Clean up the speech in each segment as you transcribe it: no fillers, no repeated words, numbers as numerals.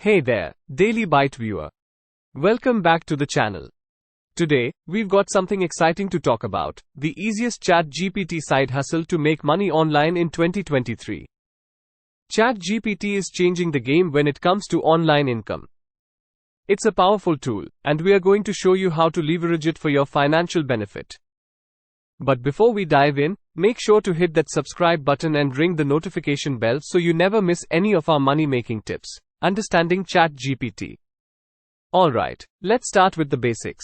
Hey there, Daily Bite viewer. Welcome back to the channel. Today, we've got something exciting to talk about, the easiest ChatGPT side hustle to make money online in 2023. ChatGPT is changing the game when it comes to online income. It's a powerful tool, and we are going to show you how to leverage it for your financial benefit. But before we dive in, make sure to hit that subscribe button and ring the notification bell so you never miss any of our money-making tips. Understanding ChatGPT. Alright, let's start with the basics.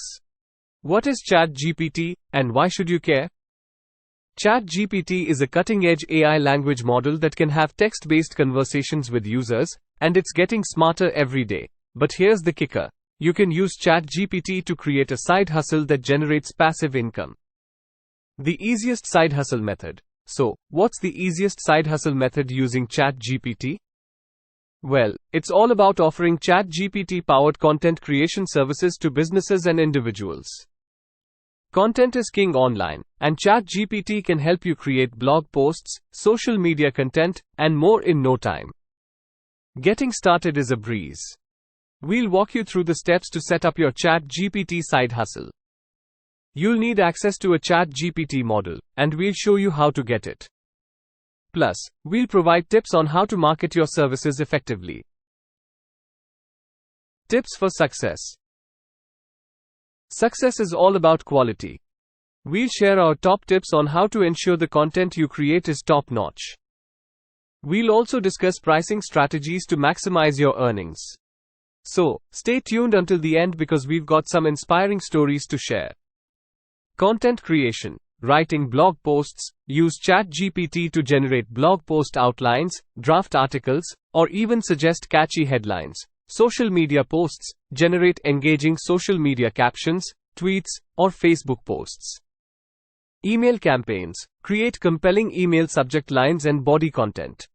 What is ChatGPT, and why should you care? ChatGPT is a cutting-edge AI language model that can have text-based conversations with users, and it's getting smarter every day. But here's the kicker. You can use ChatGPT to create a side hustle that generates passive income. The easiest side hustle method. So, what's the easiest side hustle method using ChatGPT? Well, it's all about offering ChatGPT-powered content creation services to businesses and individuals. Content is king online, and ChatGPT can help you create blog posts, social media content, and more in no time. Getting started is a breeze. We'll walk you through the steps to set up your ChatGPT side hustle. You'll need access to a ChatGPT model, and we'll show you how to get it. Plus, we'll provide tips on how to market your services effectively. Tips for success. Success is all about quality. We'll share our top tips on how to ensure the content you create is top-notch. We'll also discuss pricing strategies to maximize your earnings. So, stay tuned until the end because we've got some inspiring stories to share. Content creation. Writing blog posts. Use ChatGPT to generate blog post outlines, draft articles, or even suggest catchy headlines. Social media posts. Generate engaging social media captions, tweets, or Facebook posts. Email campaigns. Create compelling email subject lines and body content.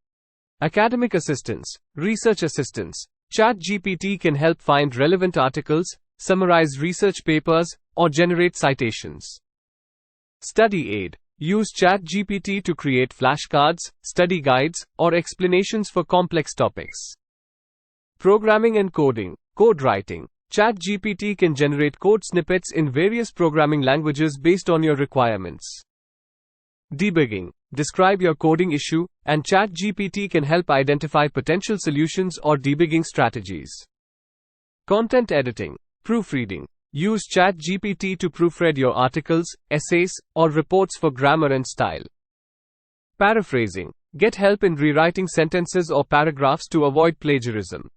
Academic assistance. Research assistance. ChatGPT can help find relevant articles, summarize research papers, or generate citations. Study aid. Use ChatGPT to create flashcards, study guides, or explanations for complex topics. Programming and coding. Code writing. ChatGPT can generate code snippets in various programming languages based on your requirements. Debugging. Describe your coding issue, and ChatGPT can help identify potential solutions or debugging strategies. Content editing. Proofreading. Use ChatGPT to proofread your articles, essays, or reports for grammar and style. Paraphrasing. Get help in rewriting sentences or paragraphs to avoid plagiarism.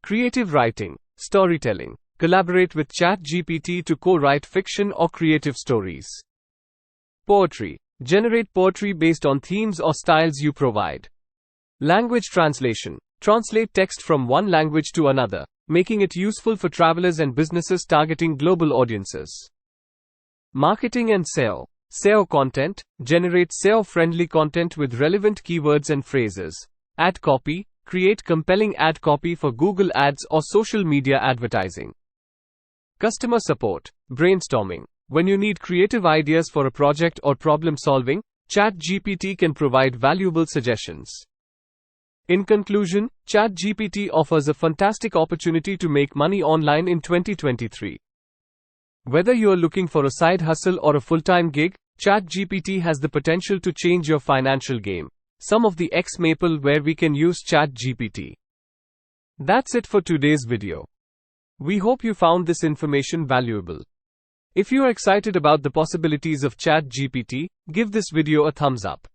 Creative writing. Storytelling. Collaborate with ChatGPT to co-write fiction or creative stories. Poetry. Generate poetry based on themes or styles you provide. Language translation. Translate text from one language to another, making it useful for travelers and businesses targeting global audiences. Marketing and SEO. SEO content. Generate SEO-friendly content with relevant keywords and phrases. Ad copy. Create compelling ad copy for Google Ads or social media advertising. Customer support. Brainstorming. When you need creative ideas for a project or problem solving, ChatGPT can provide valuable suggestions. In conclusion, ChatGPT offers a fantastic opportunity to make money online in 2023. Whether you are looking for a side hustle or a full-time gig, ChatGPT has the potential to change your financial game. Some of the examples where we can use ChatGPT. That's it for today's video. We hope you found this information valuable. If you are excited about the possibilities of ChatGPT, give this video a thumbs up.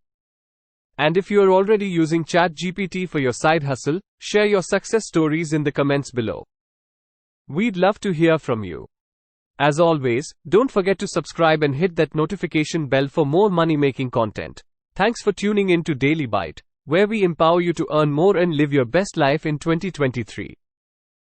And if you are already using ChatGPT for your side hustle, share your success stories in the comments below. We'd love to hear from you. As always, don't forget to subscribe and hit that notification bell for more money-making content. Thanks for tuning in to Daily Bite, where we empower you to earn more and live your best life in 2023.